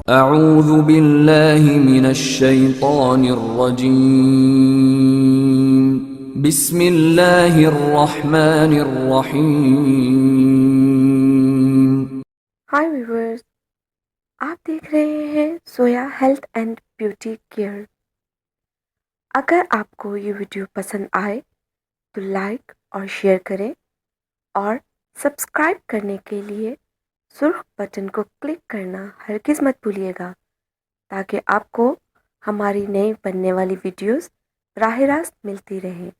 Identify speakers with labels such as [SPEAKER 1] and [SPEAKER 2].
[SPEAKER 1] अऊज़ु बिल्लाहि मिनश शैतानिर रजीम। बिस्मिल्लाहिर रहमानिर रहीम।
[SPEAKER 2] हाय व्यूवर्स, आप देख रहे हैं सोया हेल्थ एंड ब्यूटी केयर। अगर आपको ये वीडियो पसंद आए तो लाइक और शेयर करें और सब्सक्राइब करने के लिए सुर्ख बटन को क्लिक करना हरगिज़ मत भूलिएगा, ताकि आपको हमारी नई बनने वाली वीडियोस राह रास्त मिलती रहें।